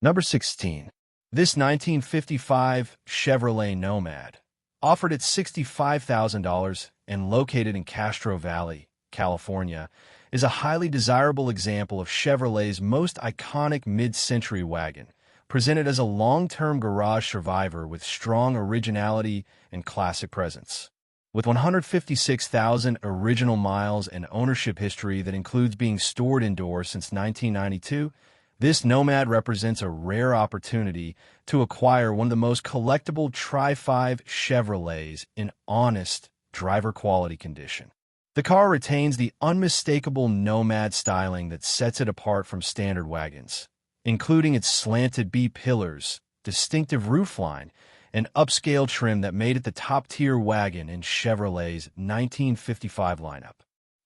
Number 16. This 1955 Chevrolet Nomad, offered at $65,000 and located in Castro Valley, California, is a highly desirable example of Chevrolet's most iconic mid-century wagon, presented as a long-term garage survivor with strong originality and classic presence. With 156,000 original miles and ownership history that includes being stored indoors since 1992, this Nomad represents a rare opportunity to acquire one of the most collectible Tri-5 Chevrolets in honest, driver-quality condition. The car retains the unmistakable Nomad styling that sets it apart from standard wagons, including its slanted B-pillars, distinctive roofline, and upscale trim that made it the top-tier wagon in Chevrolet's 1955 lineup.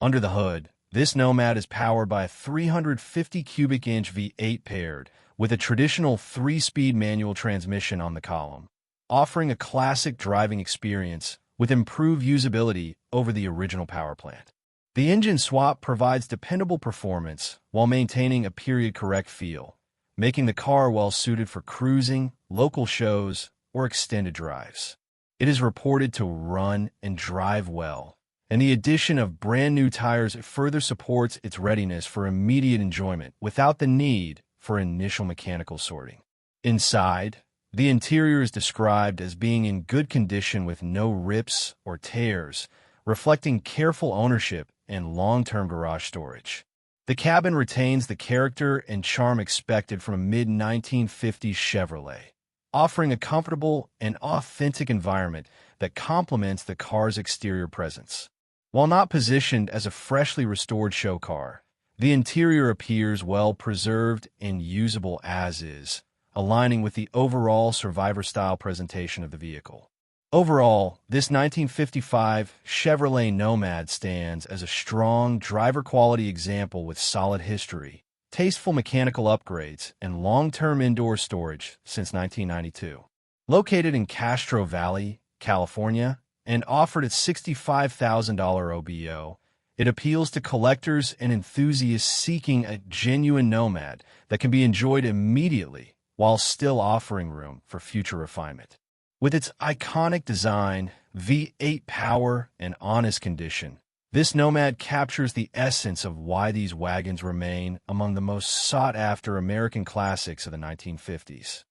Under the hood, this Nomad is powered by a 350 cubic inch V8 paired with a traditional 3-speed manual transmission on the column, offering a classic driving experience with improved usability over the original power plant. The engine swap provides dependable performance while maintaining a period-correct feel, making the car well-suited for cruising, local shows, or extended drives. It is reported to run and drive well, and the addition of brand-new tires further supports its readiness for immediate enjoyment without the need for initial mechanical sorting. Inside, the interior is described as being in good condition with no rips or tears, reflecting careful ownership and long-term garage storage. The cabin retains the character and charm expected from a mid-1950s Chevrolet, offering a comfortable and authentic environment that complements the car's exterior presence. While not positioned as a freshly restored show car, the interior appears well preserved and usable as is, aligning with the overall survivor-style presentation of the vehicle. Overall, this 1955 Chevrolet Nomad stands as a strong driver-quality example with solid history, tasteful mechanical upgrades, and long-term indoor storage since 1992. Located in Castro Valley, California, and offered at $65,000 OBO, it appeals to collectors and enthusiasts seeking a genuine Nomad that can be enjoyed immediately while still offering room for future refinement. With its iconic design, V8 power, and honest condition, this Nomad captures the essence of why these wagons remain among the most sought-after American classics of the 1950s.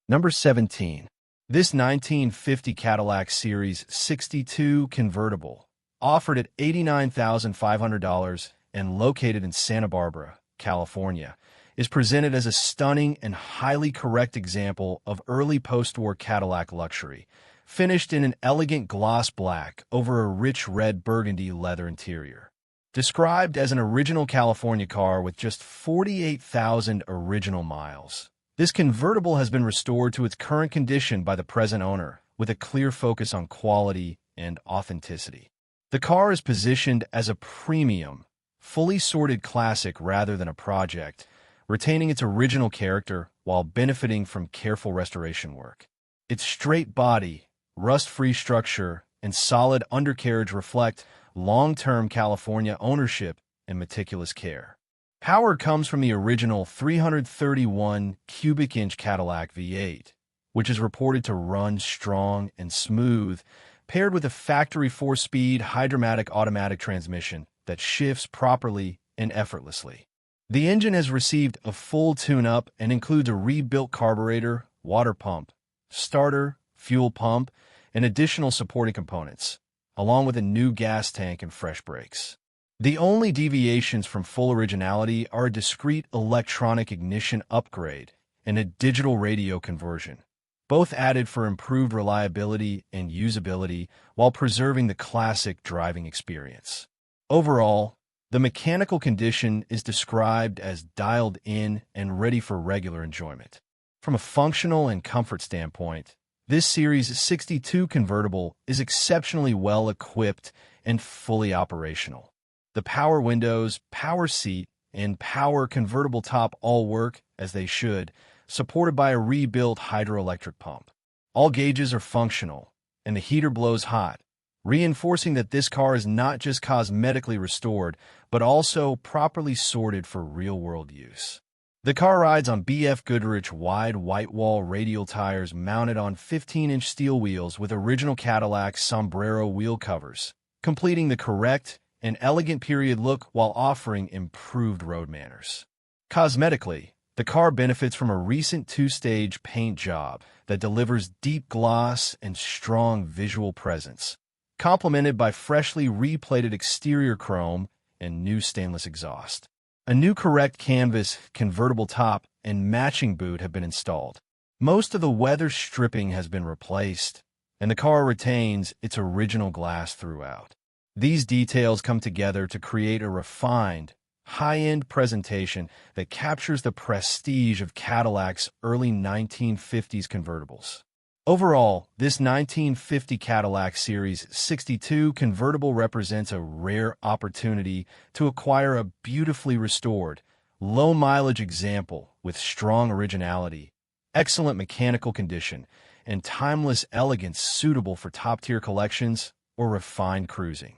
Number 17. This 1950 Cadillac Series 62 convertible, offered at $89,500 and located in Santa Barbara, California, is presented as a stunning and highly correct example of early post-war Cadillac luxury, finished in an elegant gloss black over a rich red burgundy leather interior. Described as an original California car with just 48,000 original miles, this convertible has been restored to its current condition by the present owner, with a clear focus on quality and authenticity. The car is positioned as a premium, fully sorted classic rather than a project, retaining its original character while benefiting from careful restoration work. Its straight body, rust-free structure, and solid undercarriage reflect long-term California ownership and meticulous care. Power comes from the original 331 cubic inch Cadillac V8, which is reported to run strong and smooth, paired with a factory 4-speed hydromatic automatic transmission that shifts properly and effortlessly. The engine has received a full tune-up and includes a rebuilt carburetor, water pump, starter, fuel pump, and additional supporting components, along with a new gas tank and fresh brakes. The only deviations from full originality are a discrete electronic ignition upgrade and a digital radio conversion, both added for improved reliability and usability while preserving the classic driving experience. Overall, the mechanical condition is described as dialed in and ready for regular enjoyment. From a functional and comfort standpoint, this Series 62 convertible is exceptionally well equipped and fully operational. The power windows, power seat, and power convertible top all work as they should, supported by a rebuilt hydroelectric pump. All gauges are functional, and the heater blows hot, reinforcing that this car is not just cosmetically restored, but also properly sorted for real-world use. The car rides on BF Goodrich wide white-wall radial tires mounted on 15-inch steel wheels with original Cadillac sombrero wheel covers, completing the correct and elegant period look while offering improved road manners. Cosmetically, the car benefits from a recent 2-stage paint job that delivers deep gloss and strong visual presence, complemented by freshly replated exterior chrome and new stainless exhaust. A new correct canvas, convertible top, and matching boot have been installed. Most of the weather stripping has been replaced, and the car retains its original glass throughout. These details come together to create a refined, high-end presentation that captures the prestige of Cadillac's early 1950s convertibles. Overall, this 1950 Cadillac Series 62 convertible represents a rare opportunity to acquire a beautifully restored, low-mileage example with strong originality, excellent mechanical condition, and timeless elegance suitable for top-tier collections or refined cruising.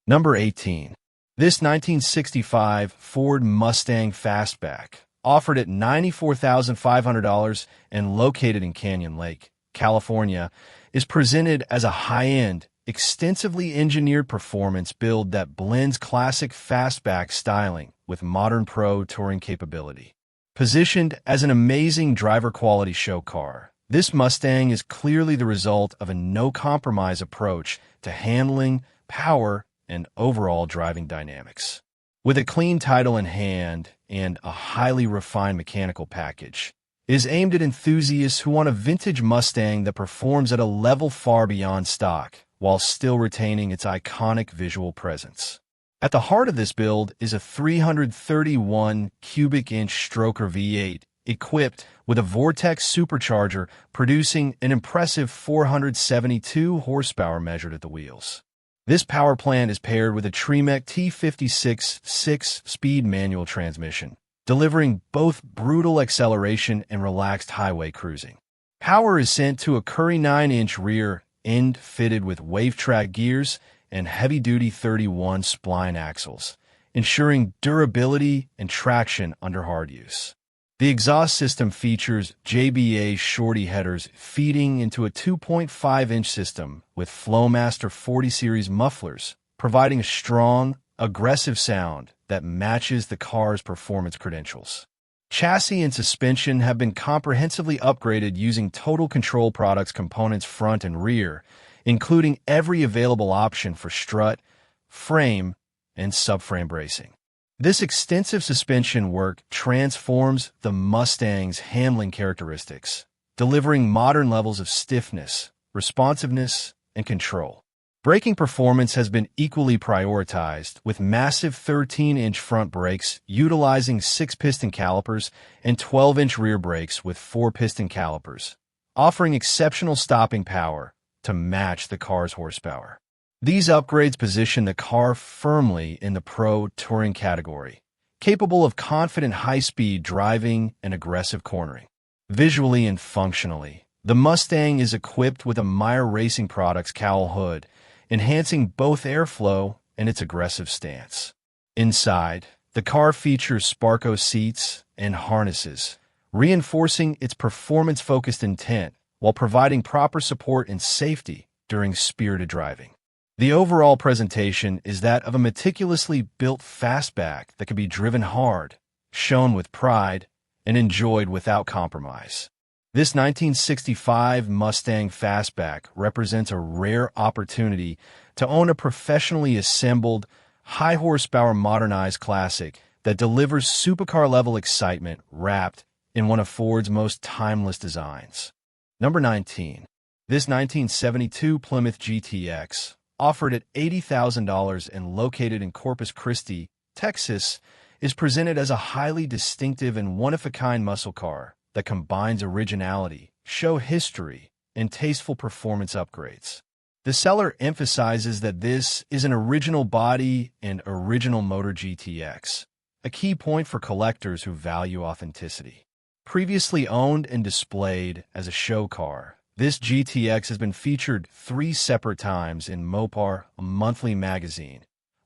Number 18. This 1965 Ford Mustang Fastback, offered at $94,500 and located in Canyon Lake, California, is presented as a high-end, extensively engineered performance build that blends classic fastback styling with modern pro touring capability. Positioned as an amazing driver-quality show car, this Mustang is clearly the result of a no-compromise approach to handling, power, and overall driving dynamics. With a clean title in hand and a highly refined mechanical package, it is aimed at enthusiasts who want a vintage Mustang that performs at a level far beyond stock, while still retaining its iconic visual presence. At the heart of this build is a 331 cubic inch stroker V8, equipped with a Vortex supercharger producing an impressive 472 horsepower measured at the wheels. This power plant is paired with a Tremec T56 6-speed manual transmission, delivering both brutal acceleration and relaxed highway cruising. Power is sent to a Curry 9-inch rear end fitted with wave-track gears and heavy-duty 31 spline axles, ensuring durability and traction under hard use. The exhaust system features JBA shorty headers feeding into a 2.5-inch system with Flowmaster 40 series mufflers, providing a strong, aggressive sound that matches the car's performance credentials. Chassis and suspension have been comprehensively upgraded using Total Control Products components front and rear, including every available option for strut, frame, and subframe bracing. This extensive suspension work transforms the Mustang's handling characteristics, delivering modern levels of stiffness, responsiveness, and control. Braking performance has been equally prioritized, with massive 13-inch front brakes utilizing 6-piston calipers and 12-inch rear brakes with 4-piston calipers, offering exceptional stopping power to match the car's horsepower. These upgrades position the car firmly in the pro touring category, capable of confident high-speed driving and aggressive cornering. Visually and functionally, the Mustang is equipped with a Meyer Racing Products cowl hood, enhancing both airflow and its aggressive stance. Inside, the car features Sparco seats and harnesses, reinforcing its performance-focused intent while providing proper support and safety during spirited driving. The overall presentation is that of a meticulously built fastback that can be driven hard, shown with pride, and enjoyed without compromise. This 1965 Mustang Fastback represents a rare opportunity to own a professionally assembled, high-horsepower modernized classic that delivers supercar-level excitement wrapped in one of Ford's most timeless designs. Number 19. This 1972 Plymouth GTX, offered at $80,000 and located in Corpus Christi, Texas, is presented as a highly distinctive and one-of-a-kind muscle car that combines originality, show history, and tasteful performance upgrades. The seller emphasizes that this is an original body and original motor GTX, a key point for collectors who value authenticity. Previously owned and displayed as a show car, this GTX has been featured 3 separate times in Mopar, a monthly magazine,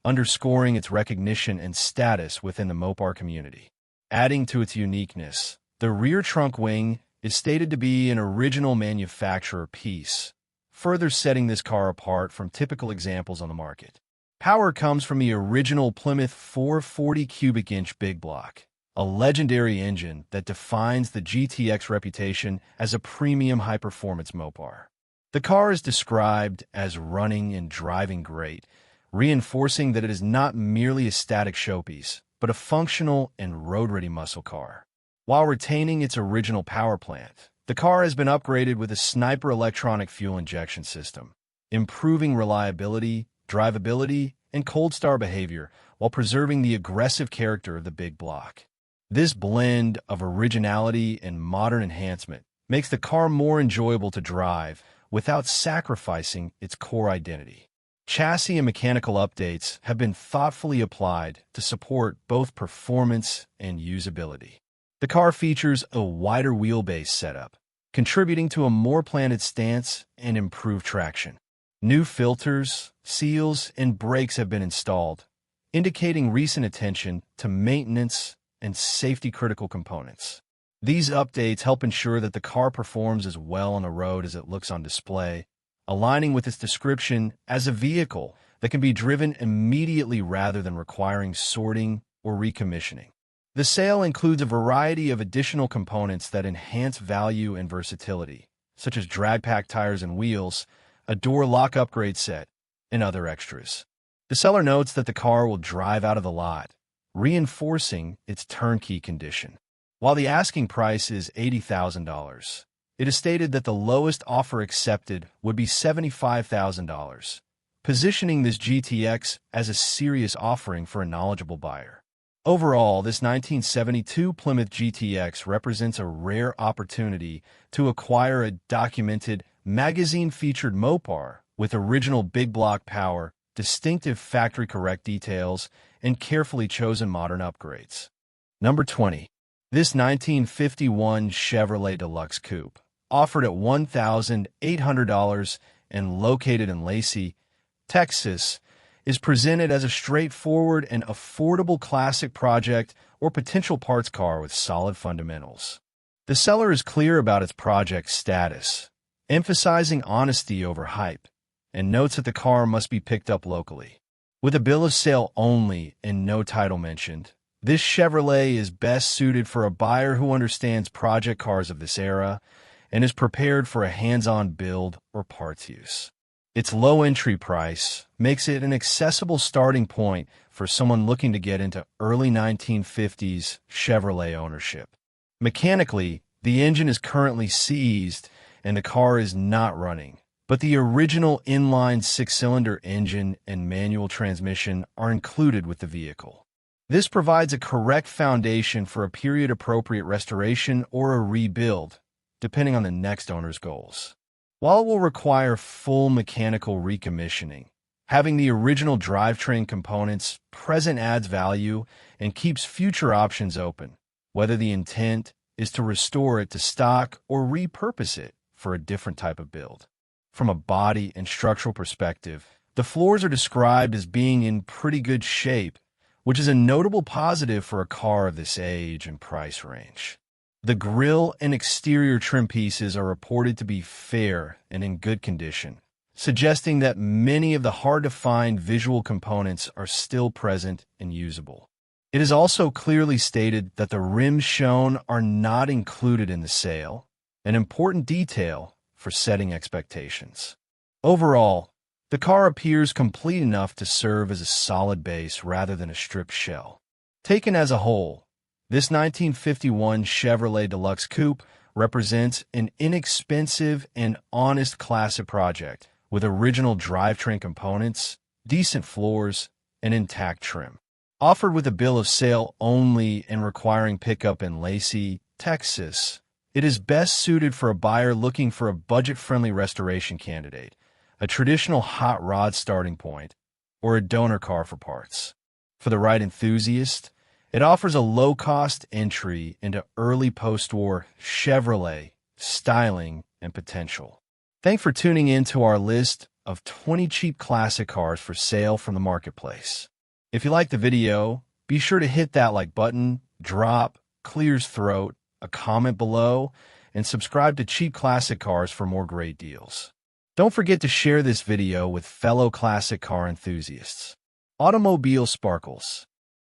underscoring its recognition and status within the Mopar community. Adding to its uniqueness, the rear trunk wing is stated to be an original manufacturer piece, further setting this car apart from typical examples on the market. Power comes from the original Plymouth 440 cubic inch big block, a legendary engine that defines the GTX reputation as a premium high-performance Mopar. The car is described as running and driving great, reinforcing that it is not merely a static showpiece, but a functional and road-ready muscle car. While retaining its original power plant, the car has been upgraded with a Sniper electronic fuel injection system, improving reliability, drivability, and cold start behavior while preserving the aggressive character of the big block. This blend of originality and modern enhancement makes the car more enjoyable to drive without sacrificing its core identity. Chassis and mechanical updates have been thoughtfully applied to support both performance and usability. The car features a wider wheelbase setup, contributing to a more planted stance and improved traction. New filters, seals, and brakes have been installed, indicating recent attention to maintenance and safety-critical components. These updates help ensure that the car performs as well on the road as it looks on display, aligning with its description as a vehicle that can be driven immediately rather than requiring sorting or recommissioning. The sale includes a variety of additional components that enhance value and versatility, such as drag pack tires and wheels, a door lock upgrade set, and other extras. The seller notes that the car will drive out of the lot, reinforcing its turnkey condition. While the asking price is $80,000, it is stated that the lowest offer accepted would be $75,000, positioning this GTX as a serious offering for a knowledgeable buyer. Overall, this 1972 Plymouth GTX represents a rare opportunity to acquire a documented, magazine-featured Mopar with original big block power, distinctive factory-correct details, and carefully chosen modern upgrades. Number 20. This 1951 Chevrolet Deluxe Coupe, offered at $1,800 and located in Lacey, Texas, is presented as a straightforward and affordable classic project or potential parts car with solid fundamentals. The seller is clear about its project status, emphasizing honesty over hype, and notes that the car must be picked up locally. With a bill of sale only and no title mentioned, this Chevrolet is best suited for a buyer who understands project cars of this era and is prepared for a hands-on build or parts use. Its low entry price makes it an accessible starting point for someone looking to get into early 1950s Chevrolet ownership. Mechanically, the engine is currently seized and the car is not running, but the original inline six-cylinder engine and manual transmission are included with the vehicle. This provides a correct foundation for a period-appropriate restoration or a rebuild, depending on the next owner's goals. While it will require full mechanical recommissioning, having the original drivetrain components present adds value and keeps future options open, whether the intent is to restore it to stock or repurpose it for a different type of build. From a body and structural perspective, the floors are described as being in pretty good shape, which is a notable positive for a car of this age and price range. The grille and exterior trim pieces are reported to be fair and in good condition, suggesting that many of the hard-to-find visual components are still present and usable. It is also clearly stated that the rims shown are not included in the sale, an important detail for setting expectations. Overall, the car appears complete enough to serve as a solid base rather than a stripped shell. Taken as a whole, this 1951 Chevrolet Deluxe Coupe represents an inexpensive and honest classic project with original drivetrain components, decent floors, and intact trim. Offered with a bill of sale only and requiring pickup in Lacey, Texas, it is best suited for a buyer looking for a budget-friendly restoration candidate, a traditional hot rod starting point, or a donor car for parts. For the right enthusiast, it offers a low-cost entry into early post-war Chevrolet styling and potential. Thanks for tuning in to our list of 20 cheap classic cars for sale from the marketplace. If you liked the video, be sure to hit that like button, drop, clears throat, a comment below, and subscribe to Cheap Classic Cars for more great deals. Don't forget to share this video with fellow classic car enthusiasts. Automobile Sparkles.